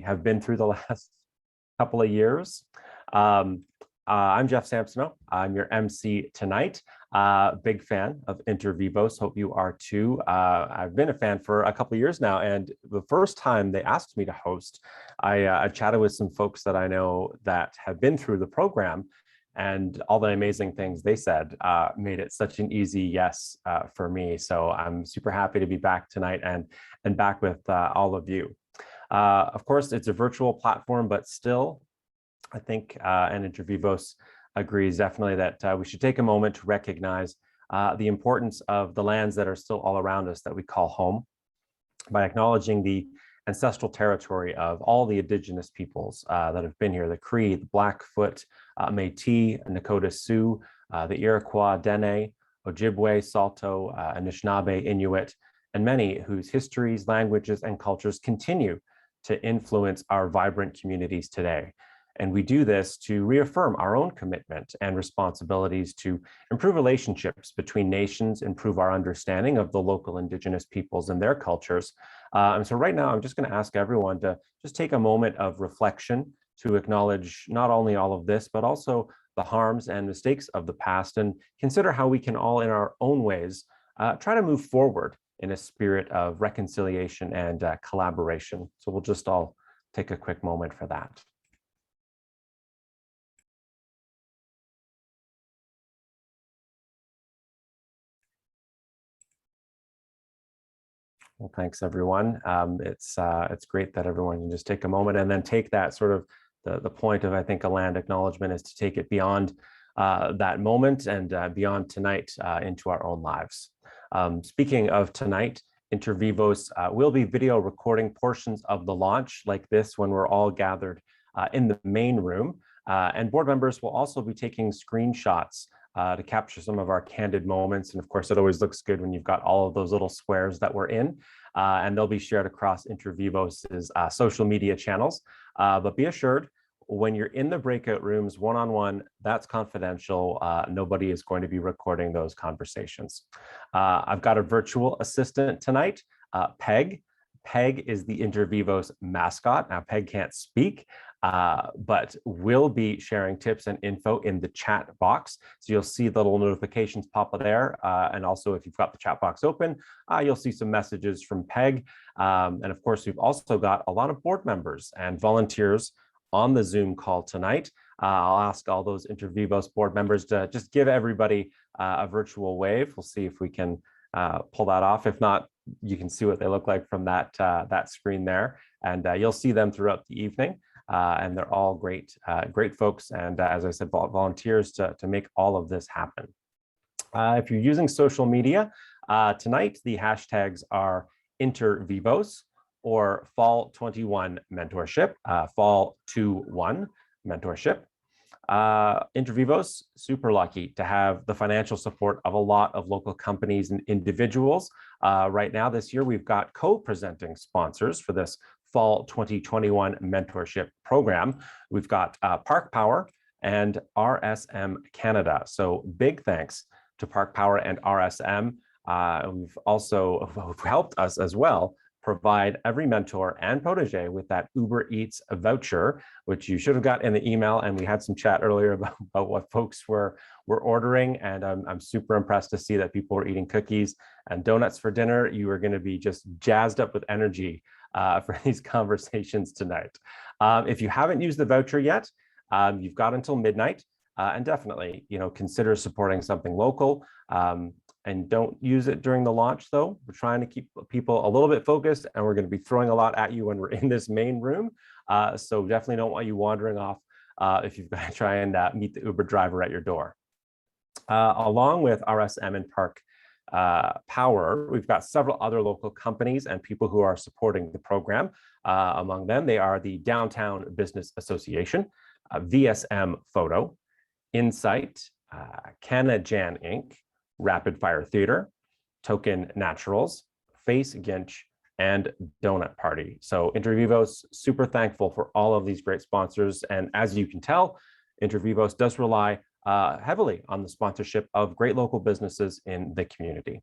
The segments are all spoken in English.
have been through the last couple of years. I'm Jeff Samsono. I'm your MC tonight. Big fan of interVivos. Hope you are too. I've been a fan for a couple of years now, and the first time they asked me to host, I chatted with some folks that I know that have been through the program, and all the amazing things they said made it such an easy yes for me. So I'm super happy to be back tonight and back with all of you. Of course, it's a virtual platform, but still, I think, and interVivos agrees definitely that we should take a moment to recognize the importance of the lands that are still all around us that we call home, by acknowledging the ancestral territory of all the Indigenous peoples that have been here: the Cree, the Blackfoot, Métis, Nakota Sioux, the Iroquois, Dene, Ojibwe, Saulteaux, Anishinaabe, Inuit, and many whose histories, languages, and cultures continue to influence our vibrant communities today. And we do this to reaffirm our own commitment and responsibilities to improve relationships between nations, improve our understanding of the local Indigenous peoples and their cultures. And so right now, I'm just going to ask everyone to just take a moment of reflection to acknowledge not only all of this, but also the harms and mistakes of the past, and consider how we can all, in our own ways, try to move forward in a spirit of reconciliation and collaboration. So we'll just all take a quick moment for that. Well, thanks everyone. It's great that everyone can just take a moment and then take that sort of the point of, I think, a land acknowledgement is to take it beyond that moment and beyond tonight into our own lives. Speaking of tonight, interVivos will be video recording portions of the launch like this when we're all gathered in the main room. And board members will also be taking screenshots to capture some of our candid moments. And of course, it always looks good when you've got all of those little squares that we're in, and they'll be shared across interVivos' social media channels. But be assured, when you're in the breakout rooms one-on-one, that's confidential. Nobody is going to be recording those conversations. I've got a virtual assistant tonight, Peg. Peg is the interVivos mascot. Now, Peg can't speak, but will be sharing tips and info in the chat box. So you'll see the little notifications pop up there. And also, if you've got the chat box open, you'll see some messages from Peg. And of course, we've also got a lot of board members and volunteers on the Zoom call tonight. I'll ask all those interVivos board members to just give everybody a virtual wave. We'll see if we can pull that off. If not, you can see what they look like from that screen there. And you'll see them throughout the evening. And they're all great folks. And as I said, volunteers to make all of this happen. If you're using social media, tonight, the hashtags are interVivos or Fall 21 Mentorship, Fall 21 Mentorship. interVivos, super lucky to have the financial support of a lot of local companies and individuals. Right now, this year, we've got co-presenting sponsors for this Fall 2021 Mentorship program. We've got Park Power and RSM Canada. So big thanks to Park Power and RSM. We've also helped us as well provide every mentor and protege with that Uber Eats voucher, which you should have got in the email. And we had some chat earlier about what folks were ordering. And I'm super impressed to see that people are eating cookies and donuts for dinner. You are going to be just jazzed up with energy for these conversations tonight. If you haven't used the voucher yet, you've got until midnight. And definitely, consider supporting something local. And don't use it during the launch, though. We're trying to keep people a little bit focused, and we're going to be throwing a lot at you when we're in this main room. So definitely don't want you wandering off if you've got to try and meet the Uber driver at your door. Along with RSM and Park Power, we've got several other local companies and people who are supporting the program. Among them, they are the Downtown Business Association, VSM Photo, Insight, Canajan Inc., Rapid Fire Theater, Token Naturals, Face Ginch, and Donut Party. So interVivos, super thankful for all of these great sponsors. And as you can tell, interVivos does rely heavily on the sponsorship of great local businesses in the community.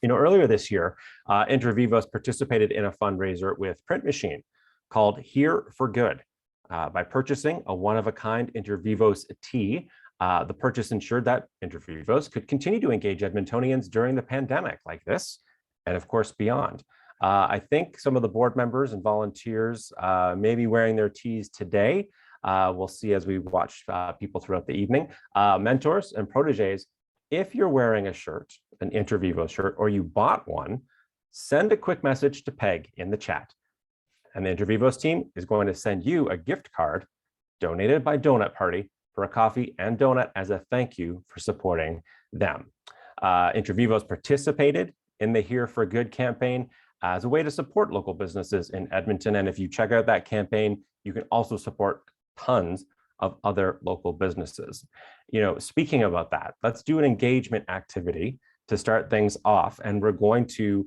Earlier this year, interVivos participated in a fundraiser with Print Machine called Here for Good. By purchasing a one-of-a-kind interVivos tea, the purchase ensured that interVivos could continue to engage Edmontonians during the pandemic like this, and of course beyond. I think some of the board members and volunteers may be wearing their teas today. We'll see as we watch people throughout the evening. Mentors and protégés, if you're wearing a shirt, an interVivos shirt, or you bought one, send a quick message to Peg in the chat. And the interVivos team is going to send you a gift card donated by Donut Party for a coffee and donut as a thank you for supporting them. interVivos participated in the Here for Good campaign as a way to support local businesses in Edmonton. And if you check out that campaign, you can also support tons of other local businesses. You know, speaking about that, let's do an engagement activity to start things off. And we're going to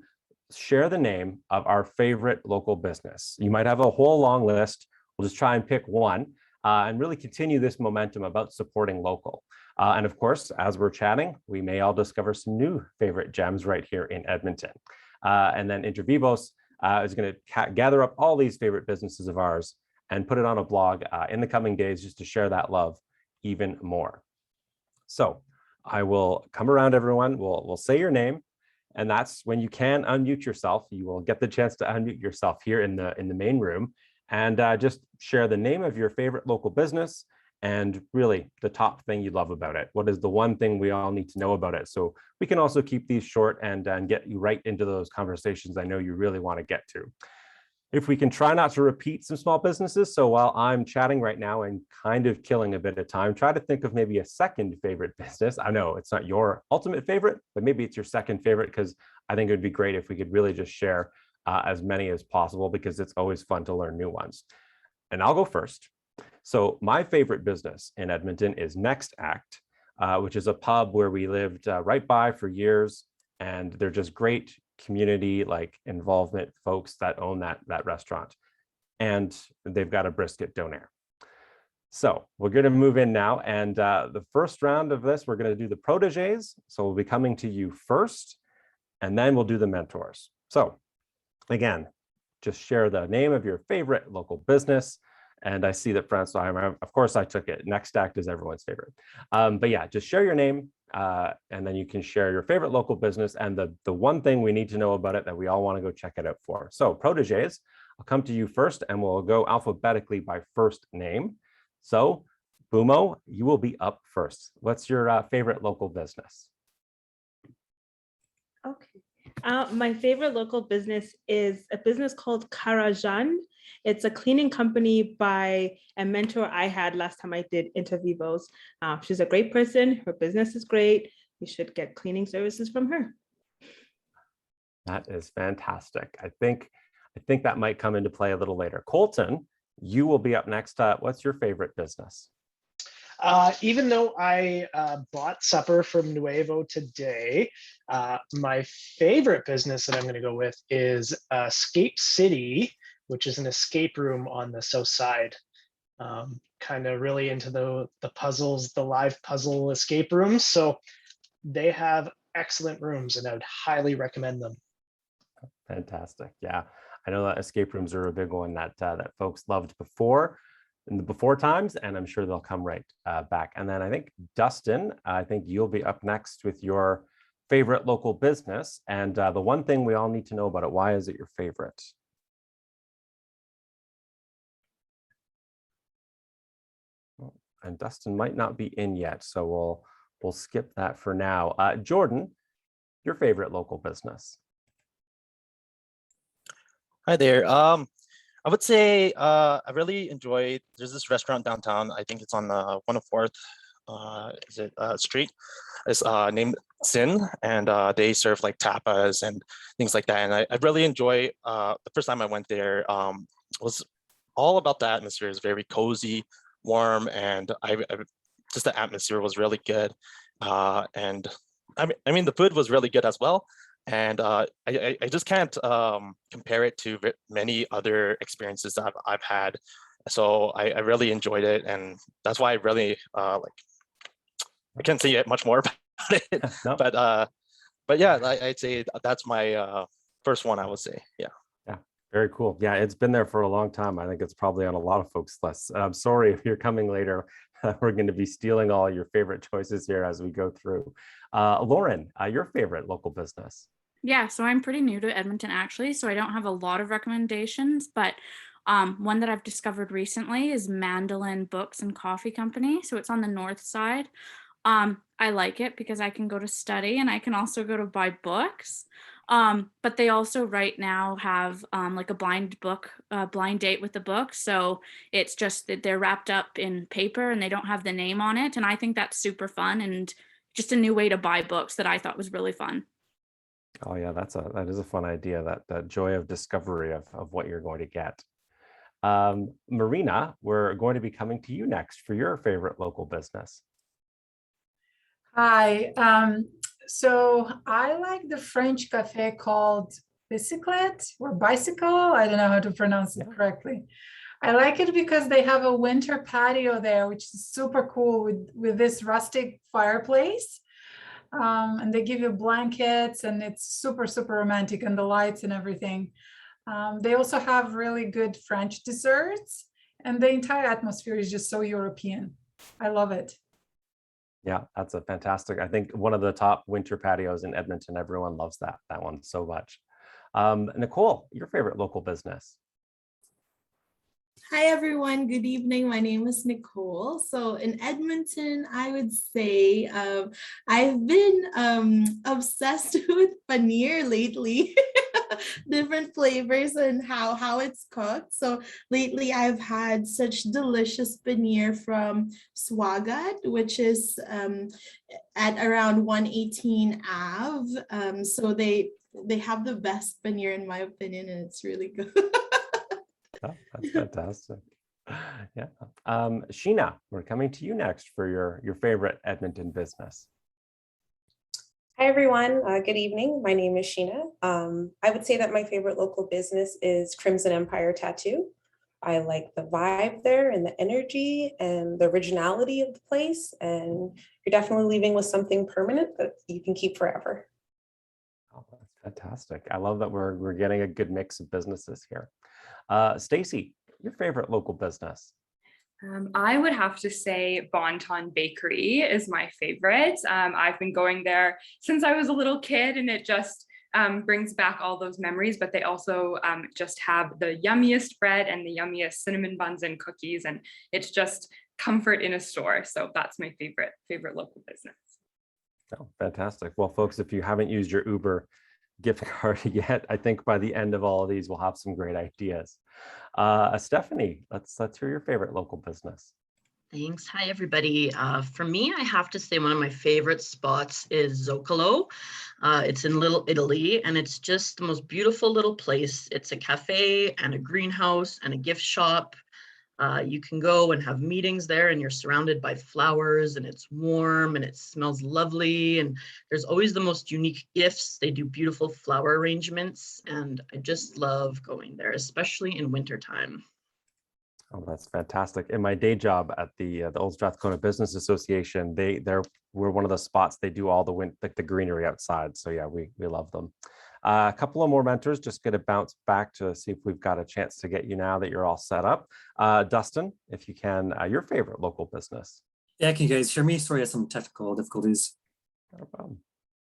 share the name of our favorite local business. You might have a whole long list. We'll just try and pick one and really continue this momentum about supporting local. And of course, as we're chatting, we may all discover some new favorite gems right here in Edmonton. And then interVivos is going to gather up all these favorite businesses of ours and put it on a blog in the coming days just to share that love even more. So I will come around, everyone. We'll say your name, and that's when you can unmute yourself. You will get the chance to unmute yourself here in the main room and just share the name of your favorite local business and really the top thing you love about it. What is the one thing we all need to know about it? So we can also keep these short and get you right into those conversations I know you really want to get to. If we can try not to repeat some small businesses. So while I'm chatting right now and kind of killing a bit of time, try to think of maybe a second favorite business. I know it's not your ultimate favorite, but maybe it's your second favorite, because I think it would be great if we could really just share as many as possible, because it's always fun to learn new ones. And I'll go first. So my favorite business in Edmonton is Next Act, which is a pub where we lived right by for years. And they're just great community involvement folks that own that restaurant. And they've got a brisket donair. So we're going to move in now. And the first round of this, we're going to do the protégés. So we'll be coming to you first, and then we'll do the mentors. So again, just share the name of your favorite local business. And I see that Francois, of course I took it. Next Act is everyone's favorite. But yeah, just share your name and then you can share your favorite local business and the one thing we need to know about it that we all want to go check it out for. So protégés, I'll come to you first and we'll go alphabetically by first name. So Bumo, you will be up first. What's your favorite local business? Okay. My favorite local business is a business called Karajan. It's a cleaning company by a mentor I had last time I did interVivos. She's a great person. Her business is great. You should get cleaning services from her. That is fantastic. I think that might come into play a little later. Colton, you will be up next. What's your favorite business? Even though I bought supper from Nuevo today, my favorite business that I'm going to go with is Escape City, which is an escape room on the south side. Kind of really into the puzzles, the live puzzle escape rooms. So they have excellent rooms and I would highly recommend them. Fantastic. Yeah, I know that escape rooms are a big one that folks loved before. In the before times, and I'm sure they'll come right back. And then I think Dustin, I think you'll be up next with your favorite local business. And the one thing we all need to know about it, why is it your favorite? And Dustin might not be in yet, so we'll skip that for now. Jordan, your favorite local business? Hi there. I would say I really enjoyed, there's this restaurant downtown, I think it's on 104th Street. It's named Sin, and they serve like tapas and things like that. And I really enjoy, the first time I went there, was all about the atmosphere. It's very cozy, warm, and just the atmosphere was really good. And I mean, the food was really good as well. And I just can't compare it to many other experiences that I've had. So I really enjoyed it, and that's why I really I can't say much more about it. No. But yeah, I'd say that's my first one. I would say, yeah. Yeah, Very cool. Yeah, it's been there for a long time. I think it's probably on a lot of folks' lists. And I'm sorry if you're coming later. We're going to be stealing all your favorite choices here as we go through. Lauren, your favorite local business? Yeah, so I'm pretty new to Edmonton actually, so I don't have a lot of recommendations, but one that I've discovered recently is Mandolin Books and Coffee Company. So it's on the north side. I like it because I can go to study and I can also go to buy books. But they also right now have like a blind date with the book. So it's just that they're wrapped up in paper and they don't have the name on it. And I think that's super fun and just a new way to buy books that I thought was really fun. Oh yeah, that is a fun idea. That joy of discovery of what you're going to get. Marina, we're going to be coming to you next for your favorite local business. Hi. So I like the French cafe called Bicyclette or Bicycle. I don't know how to pronounce it correctly. I like it because they have a winter patio there, which is super cool with this rustic fireplace. And they give you blankets and it's super, super romantic, and the lights and everything. They also have really good French desserts, and the entire atmosphere is just so European. I love it. Yeah, that's a fantastic. I think one of the top winter patios in Edmonton. Everyone loves that one so much. Nicole, your favorite local business? Hi, everyone. Good evening. My name is Nicole. So in Edmonton, I would say I've been obsessed with paneer lately, different flavors and how it's cooked. So lately, I've had such delicious paneer from Swagat, which is at around 118 Ave. So they have the best paneer in my opinion, and it's really good. Oh, that's fantastic. Yeah. Sheena, we're coming to you next for your favorite Edmonton business. Hi, everyone. Good evening. My name is Sheena. I would say that my favorite local business is Crimson Empire Tattoo. I like the vibe there and the energy and the originality of the place. And you're definitely leaving with something permanent that you can keep forever. Oh, that's fantastic. I love that we're getting a good mix of businesses here. Stacy, your favorite local business? I would have to say Bonton Bakery is my favorite. I've been going there since I was a little kid, and it just brings back all those memories, but they also just have the yummiest bread and the yummiest cinnamon buns and cookies, and it's just comfort in a store. So that's my favorite local business. Oh, fantastic. Well, folks, if you haven't used your Uber gift card yet, I think by the end of all of these, we'll have some great ideas. Stephanie, let's hear your favorite local business. Thanks. Hi, everybody. For me, I have to say one of my favorite spots is Zoccolo. It's in Little Italy, and it's just the most beautiful little place. It's a cafe and a greenhouse and a gift shop. You can go and have meetings there, and you're surrounded by flowers, and it's warm and it smells lovely. And there's always the most unique gifts. They do beautiful flower arrangements, and I just love going there, especially in wintertime. Oh, that's fantastic. In my day job at the Old Strathcona Business Association, we're one of the spots they do all the greenery outside. So yeah, we love them. A couple of more mentors, just going to bounce back to see if we've got a chance to get you now that you're all set up. Dustin, if you can, your favorite local business. Yeah, can you guys hear me? Sorry, I had some technical difficulties. No problem.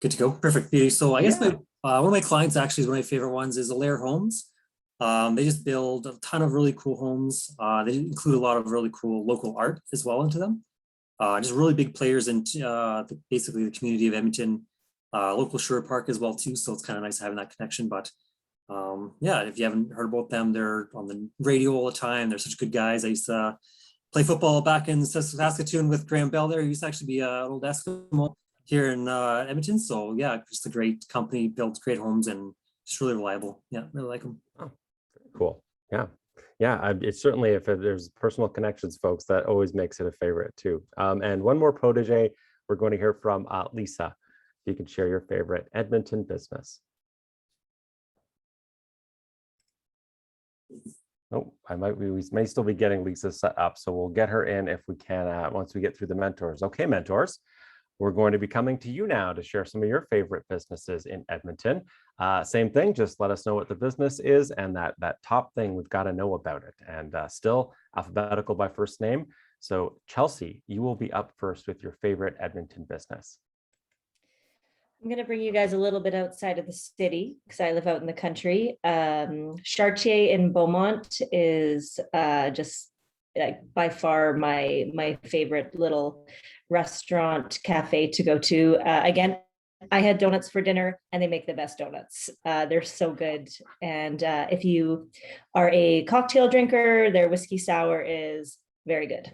Good to go. Perfect. So I guess one of my clients actually is one of my favorite ones is Alair Homes. They just build a ton of really cool homes. They include a lot of really cool local art as well into them. Just really big players in basically the community of Edmonton. Local Sherwood Park as well too, so it's kind of nice having that connection. But yeah, if you haven't heard about them, they're on the radio all the time. They're such good guys. I used to play football back in Saskatoon with Graham Bell there. He used to actually be an old Eskimo here in Edmonton. So yeah, just a great company, builds great homes and just really reliable. Yeah, really like them. Oh, very cool. Yeah, it's certainly, if there's personal connections, folks, that always makes it a favorite too. And one more protege, we're going to hear from Lisa. You can share your favorite Edmonton business. Oh, we may still be getting Lisa set up, so we'll get her in if we can once we get through the mentors. Okay, mentors, we're going to be coming to you now to share some of your favorite businesses in Edmonton. Same thing, just let us know what the business is and that top thing we've got to know about it. And still alphabetical by first name. So Chelsea, you will be up first with your favorite Edmonton business. I'm going to bring you guys a little bit outside of the city because I live out in the country. Chartier in Beaumont is just like by far my favorite little restaurant cafe to go to. Again, I had donuts for dinner and they make the best donuts. They're so good. And if you are a cocktail drinker, their whiskey sour is very good.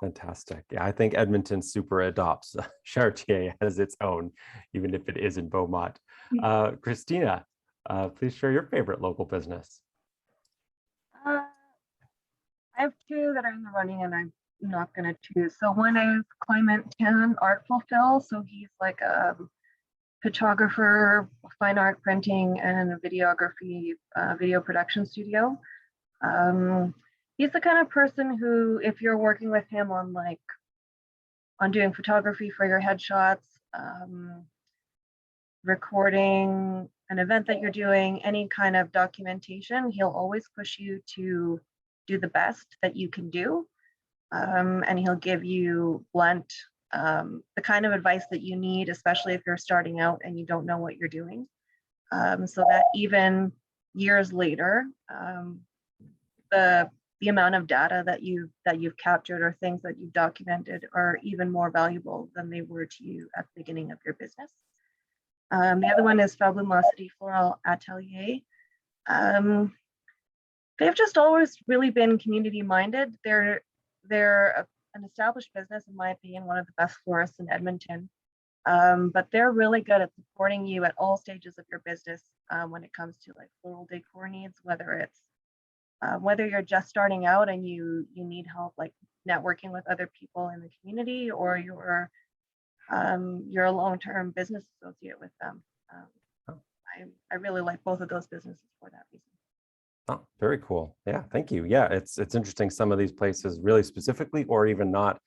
Fantastic. Yeah, I think Edmonton super adopts Chartier as its own, even if it is in Beaumont. Christina, please share your favorite local business. I have two that are in the running and I'm not going to choose. So one is Climate 10 Artful Phil. So he's like a photographer, fine art printing, and a videography, video production studio. He's the kind of person who, if you're working with him on doing photography for your headshots, recording an event that you're doing, any kind of documentation, he'll always push you to do the best that you can do. And he'll give you blunt, the kind of advice that you need, especially if you're starting out and you don't know what you're doing. So that even years later, the amount of data that you've captured or things that you've documented are even more valuable than they were to you at the beginning of your business. The other one is Fabulosity Floral Atelier. They've just always really been community minded. They're an established business, in my opinion, one of the best florists in Edmonton. But they're really good at supporting you at all stages of your business when it comes to like floral decor needs, whether you're just starting out and you need help like networking with other people in the community, or you're a long-term business associate with them. I really like both of those businesses for that reason. Oh, very cool. Yeah, thank you. Yeah, it's interesting. Some of these places really specifically, or even not,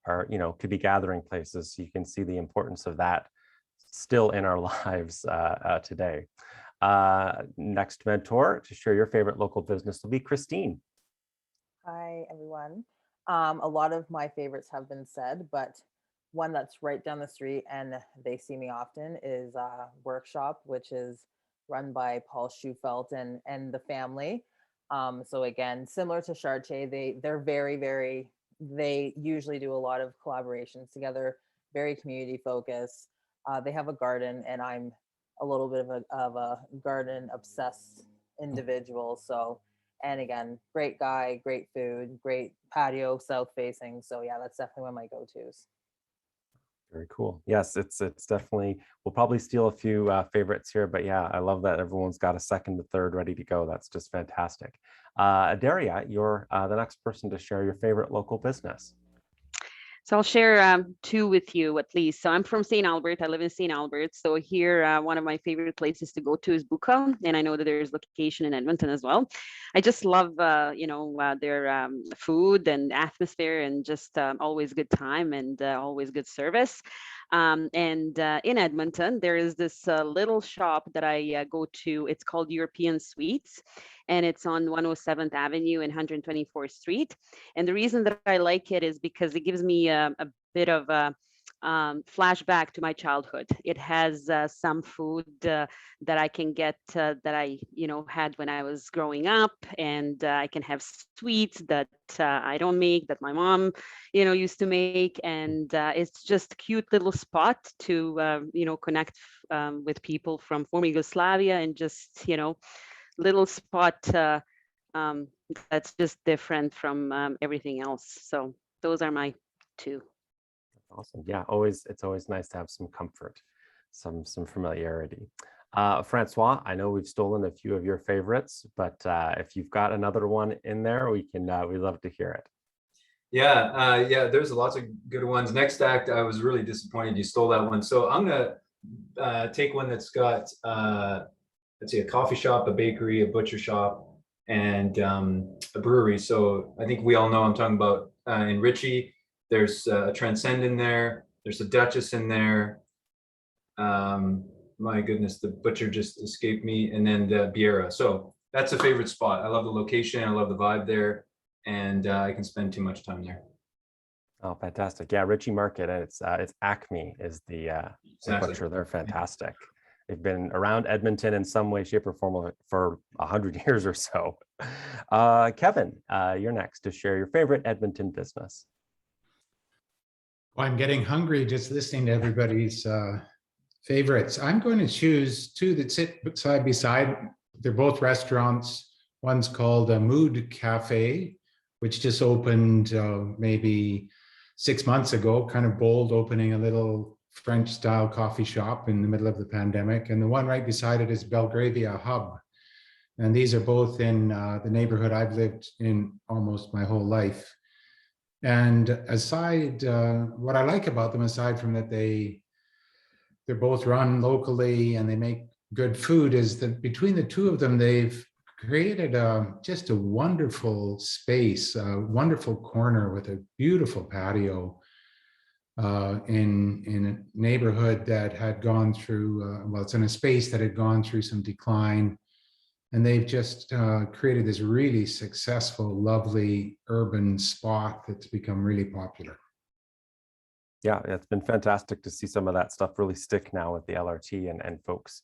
are, could be gathering places. So you can see the importance of that still in our lives today. Next mentor to share your favorite local business will be Christine. Hi, everyone. A lot of my favorites have been said, but one that's right down the street and they see me often is Workshop, which is run by Paul Schufelt and the family. So again, similar to Chartier, they're very, they usually do a lot of collaborations together, very community focused. They have a garden and I'm a little bit of a garden obsessed individual. So, and again, great guy, great food, great patio, south facing. So yeah, that's definitely one of my go-tos. Very cool. Yes, it's definitely, we'll probably steal a few favorites here, but yeah, I love that everyone's got a second to third ready to go. That's just fantastic. Daria, you're the next person to share your favorite local business. So I'll share two with you at least. So I'm from St. Albert. I live in St. Albert. So here, one of my favorite places to go to is Buka. And I know that there's location in Edmonton as well. I just love, their food and atmosphere and just always good time and always good service. And in Edmonton, there is this little shop that I go to. It's called European Sweets, and it's on 107th Avenue and 124th Street. And the reason that I like it is because it gives me a bit of a flashback to my childhood. It has some food that I can get that I had when I was growing up, and I can have sweets that I don't make, that my mom used to make, and it's just a cute little spot to connect with people from former Yugoslavia, and just little spot that's just different from everything else. So those are my two. Awesome. Yeah, it's always nice to have some comfort, some familiarity. Francois, I know we've stolen a few of your favorites, but if you've got another one in there, we'd love to hear it. Yeah, there's lots of good ones. Next Act, I was really disappointed you stole that one. So I'm gonna take one that's got let's see, a coffee shop, a bakery, a butcher shop, and a brewery. So I think we all know I'm talking about in Ritchie. There's a Transcend in there. There's a Duchess in there. My goodness, the butcher just escaped me, and then the Biera. So that's a favorite spot. I love the location. I love the vibe there, and I can spend too much time there. Oh, fantastic. Yeah, Ritchie Market, and it's Acme is the Exactly. butcher. They're fantastic. They've been around Edmonton in some way, shape, or form for 100 years or so. Kevin, you're next to share your favorite Edmonton business. Well, I'm getting hungry just listening to everybody's favorites. I'm going to choose two that sit side by side. They're both restaurants. One's called Mood Cafe, which just opened maybe 6 months ago, kind of bold, opening a little French style coffee shop in the middle of the pandemic. And the one right beside it is Belgravia Hub. And these are both in the neighborhood I've lived in almost my whole life. And aside, what I like about them, aside from that they're both run locally and they make good food, is that between the two of them, they've created just a wonderful space, a wonderful corner with a beautiful patio in a neighborhood that had gone through, well, it's in a space that had gone through some decline. And they've just created this really successful, lovely urban spot that's become really popular. Yeah, it's been fantastic to see some of that stuff really stick now with the LRT and folks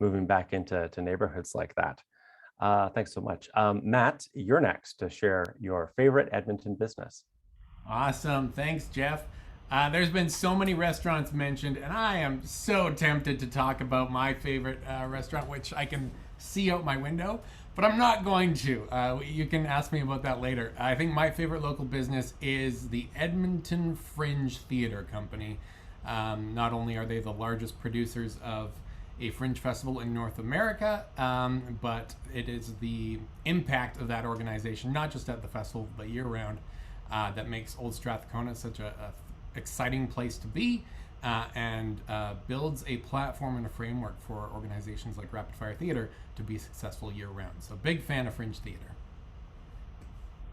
moving back into neighborhoods like that. Thanks so much. Matt, you're next to share your favorite Edmonton business. Awesome. Thanks, Jeff. There's been so many restaurants mentioned, and I am so tempted to talk about my favorite restaurant, which I can see out my window, but I'm not going to. You can ask me about that later. I think my favorite local business is the Edmonton Fringe Theatre Company. Not only are they the largest producers of a fringe festival in North America, but it is the impact of that organization, not just at the festival, but year round, that makes Old Strathcona such a exciting place to be, and builds a platform and a framework for organizations like Rapid Fire Theatre to be successful year round. So big fan of Fringe Theatre.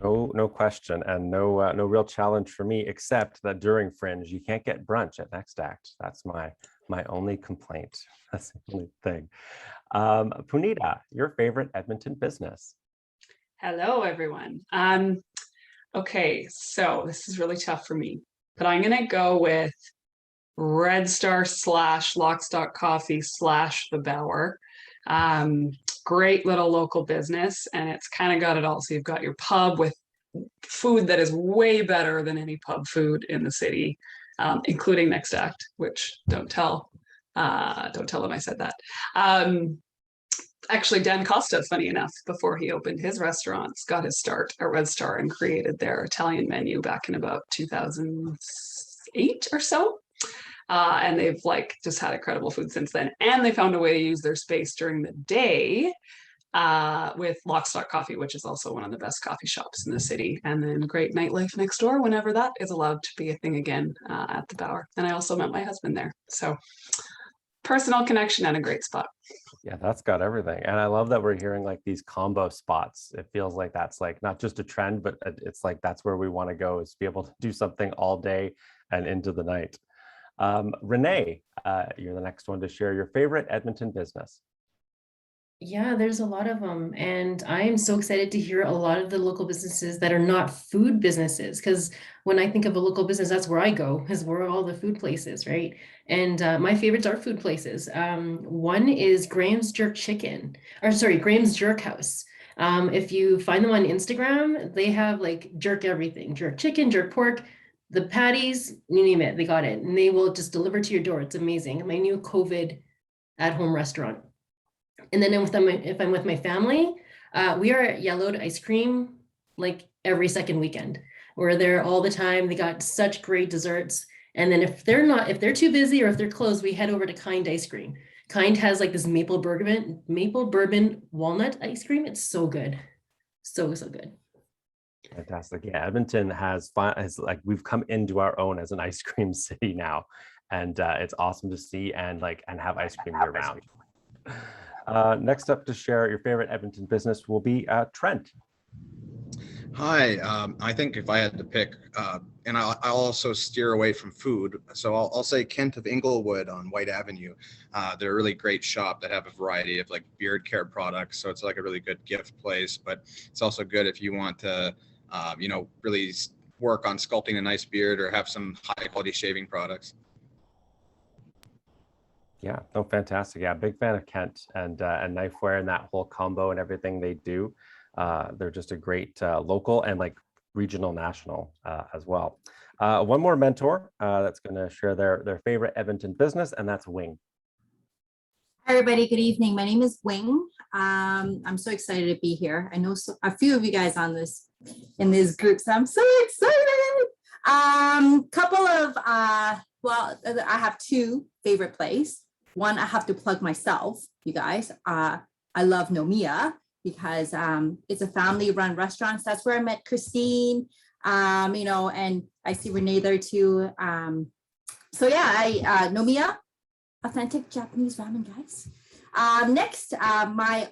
No question, and no real challenge for me, except that during Fringe, you can't get brunch at Next Act. That's my only complaint. That's the only thing. Punita, your favorite Edmonton business? Hello, everyone. Okay, so this is really tough for me, but I'm gonna go with Red Star / Lockstock Coffee / The Bower. Great little local business, and it's kind of got it all. So you've got your pub with food that is way better than any pub food in the city, including Next Act, which don't tell them I said that. Actually, Dan Costa, funny enough, before he opened his restaurants, got his start at Red Star and created their Italian menu back in about 2008 or so. And they've just had incredible food since then. And they found a way to use their space during the day with Lockstock Coffee, which is also one of the best coffee shops in the city. And then great nightlife next door whenever that is allowed to be a thing again at the Bower. And I also met my husband there. So personal connection and a great spot. Yeah, that's got everything. And I love that we're hearing these combo spots. It feels like that's not just a trend, but it's that's where we want to go, is to be able to do something all day and into the night. Renee, you're the next one to share your favorite Edmonton business. Yeah, there's a lot of them. And I am so excited to hear a lot of the local businesses that are not food businesses, because when I think of a local business, that's where I go, is where all the food places, right? And my favorites are food places. One is Graham's Jerk Chicken, or sorry, Graham's Jerk House. If you find them on Instagram, they have jerk everything, jerk chicken, jerk pork, the patties, you name it, they got it. And they will just deliver to your door. It's amazing. My new COVID at-home restaurant. And then if I'm with my family, we are at Yellowed Ice Cream every second weekend. We're there all the time. They got such great desserts. And then if they're too busy or if they're closed, we head over to Kind Ice Cream. Kind has this maple bourbon walnut ice cream. It's so good. So good. Fantastic. Yeah, Edmonton has we've come into our own as an ice cream city now, and it's awesome to see and have ice cream year round. Next up to share your favorite Edmonton business will be Trent. Hi, I think if I had to pick, and I'll also steer away from food, so I'll say Kent of Inglewood on White Avenue. They're a really great shop that have a variety of like beard care products, so it's like a really good gift place. But it's also good if you want to, really work on sculpting a nice beard or have some high quality shaving products. Yeah, no, fantastic. Yeah, big fan of Kent and Knifeware and that whole combo and everything they do. They're just a great local and like regional national as well. One more mentor that's going to share their favorite Edmonton business, and that's Wing. Hi, everybody. Good evening. My name is Wing. I'm so excited to be here. I know a few of you guys in this group, so I'm so excited. Couple of well, I have two favorite places. One, I have to plug myself, you guys. I love Nomia because it's a family-run restaurant. So that's where I met Christine, and I see Renee there too. So yeah, Nomia, authentic Japanese ramen, guys. Next, my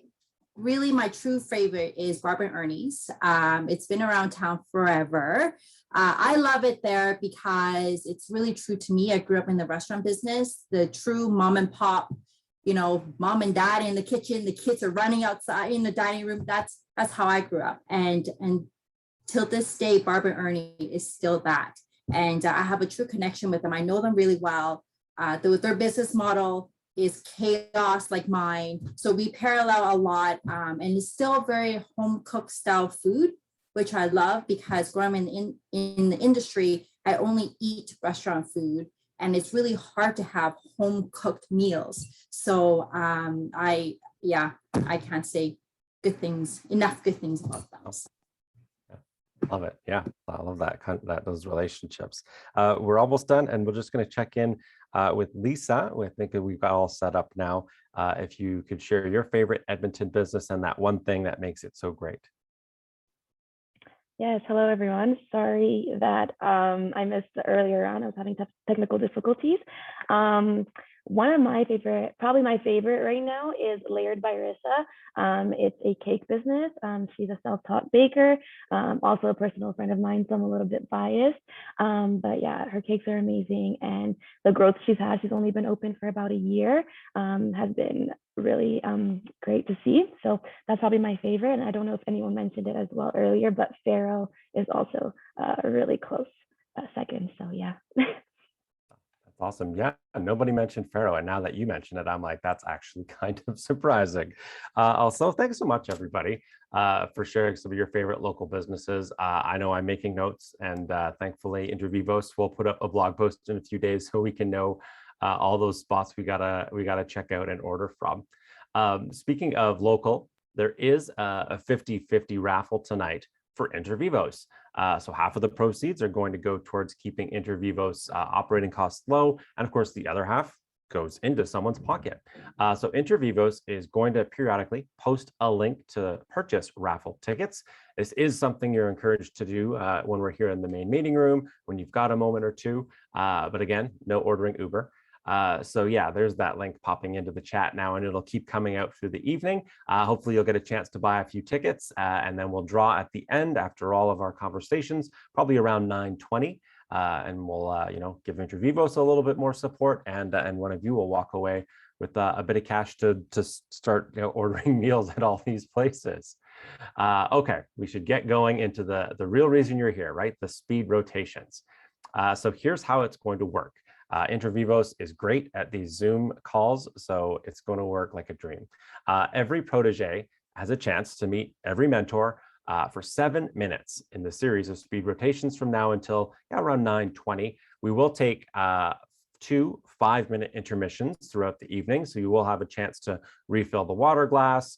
true favorite is Barbara and Ernie's. It's been around town forever. I love it there because it's really true to me. I grew up in the restaurant business, the true mom and pop, mom and dad in the kitchen, the kids are running outside in the dining room. That's how I grew up. And till this day, Barbara and Ernie is still that. And I have a true connection with them. I know them really well. Their business model is chaos like mine. So we parallel a lot, and it's still very home cooked style food, which I love because growing in the industry, I only eat restaurant food, and it's really hard to have home cooked meals. So I can't say enough good things about them. Love it. Yeah, I love those relationships. We're almost done, and we're just going to check in with Lisa. I think we've got all set up now. If you could share your favorite Edmonton business and that one thing that makes it so great. Yes, hello everyone. Sorry that I missed the earlier on. I was having technical difficulties. One of my favorite, probably my favorite right now, is Layered by Rissa. It's a cake business. She's a self-taught baker, also a personal friend of mine, so I'm a little bit biased. But yeah, her cakes are amazing, and the growth she's had, she's only been open for about a year, has been really great to see. So that's probably my favorite. And I don't know if anyone mentioned it as well earlier, but Faro is also a really close second. So yeah. Awesome. Yeah, nobody mentioned Faro, and now that you mention it, I'm like, that's actually kind of surprising. Also, thanks so much, everybody, for sharing some of your favorite local businesses. I know I'm making notes, and thankfully, interVivos will put up a blog post in a few days so we can know all those spots we gotta check out and order from. Speaking of local, there is a 50-50 raffle tonight for interVivos. So half of the proceeds are going to go towards keeping interVivos operating costs low. And of course, the other half goes into someone's pocket. So interVivos is going to periodically post a link to purchase raffle tickets. This is something you're encouraged to do when we're here in the main meeting room, when you've got a moment or two. But again, no ordering Uber. So yeah, there's that link popping into the chat now, and it'll keep coming out through the evening. Hopefully you'll get a chance to buy a few tickets, and then we'll draw at the end after all of our conversations, probably around 9:20. And we'll give interVivos a little bit more support, and one of you will walk away with a bit of cash to start ordering meals at all these places. Okay, we should get going into the real reason you're here, right? The speed rotations. So here's how it's going to work. interVivos is great at these Zoom calls, so it's going to work like a dream. Every protege has a chance to meet every mentor for 7 minutes in the series of speed rotations from now until around 9:20. We will take 2 5-minute intermissions throughout the evening, so you will have a chance to refill the water glass,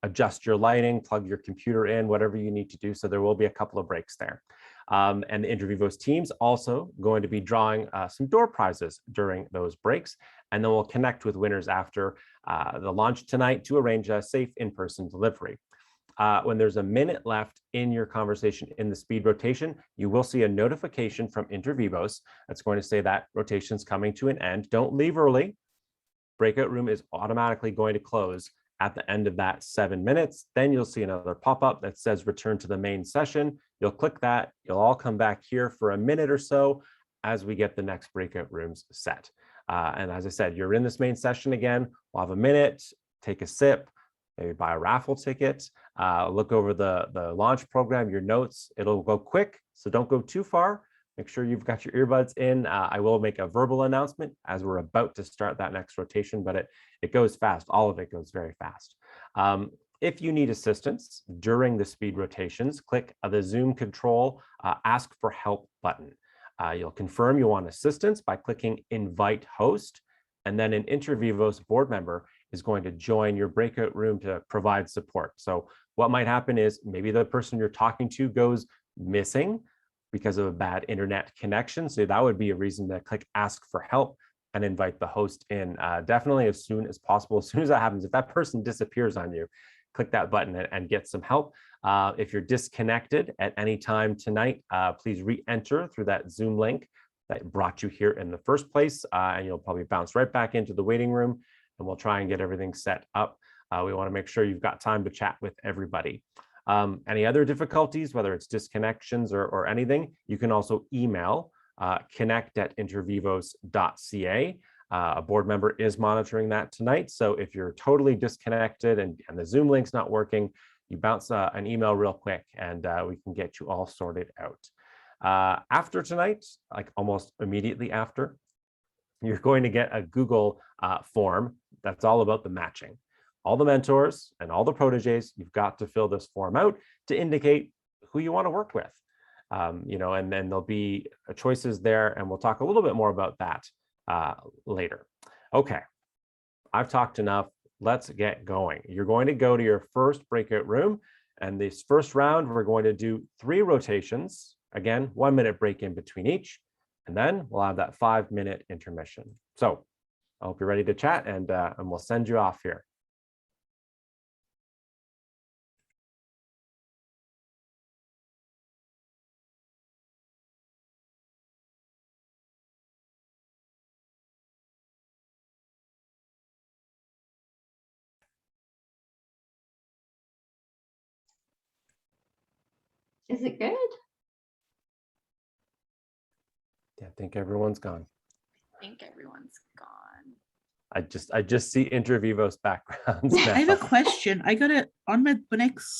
adjust your lighting, plug your computer in, whatever you need to do. So there will be a couple of breaks there. And the interVivos team's also going to be drawing some door prizes during those breaks. And then we'll connect with winners after the launch tonight to arrange a safe in-person delivery. When there's a minute left in your conversation in the speed rotation, you will see a notification from interVivos that's going to say that rotation's coming to an end. Don't leave early. Breakout room is automatically going to close at the end of that 7 minutes, then you'll see another pop-up that says return to the main session. You'll click that. You'll all come back here for a minute or so as we get the next breakout rooms set. And as I said, you're in this main session again. We'll have a minute, take a sip, maybe buy a raffle ticket, look over the launch program, your notes. It'll go quick, so don't go too far. Make sure you've got your earbuds in. I will make a verbal announcement as we're about to start that next rotation, but it goes fast. All of it goes very fast. If you need assistance during the speed rotations, click the Zoom control Ask for Help button. You'll confirm you want assistance by clicking Invite Host, and then an interVivos board member is going to join your breakout room to provide support. So what might happen is maybe the person you're talking to goes missing because of a bad internet connection. So that would be a reason to click Ask for Help and invite the host in definitely as soon as possible. As soon as that happens, if that person disappears on you, click that button and get some help. If you're disconnected at any time tonight, please re-enter through that Zoom link that brought you here in the first place, and you'll probably bounce right back into the waiting room, and we'll try and get everything set up. We want to make sure you've got time to chat with everybody. Any other difficulties, whether it's disconnections or anything, you can also email connect@intervivos.ca. A board member is monitoring that tonight. So if you're totally disconnected and the Zoom link's not working, you bounce an email real quick and we can get you all sorted out. After tonight, like almost immediately after, you're going to get a Google form that's all about the matching. All the mentors and all the proteges, you've got to fill this form out to indicate who you want to work with. You know, and then there'll be choices there, and we'll talk a little bit more about that later. Okay, I've talked enough. Let's get going. You're going to go to your first breakout room, and this first round, we're going to do 3 rotations. Again, 1 minute break in between each, and then we'll have that 5-minute intermission. So I hope you're ready to chat, and we'll send you off here. Is it good? Yeah, I think everyone's gone. I think everyone's gone. I just see interVivos backgrounds now. I have a question. I got it on my when I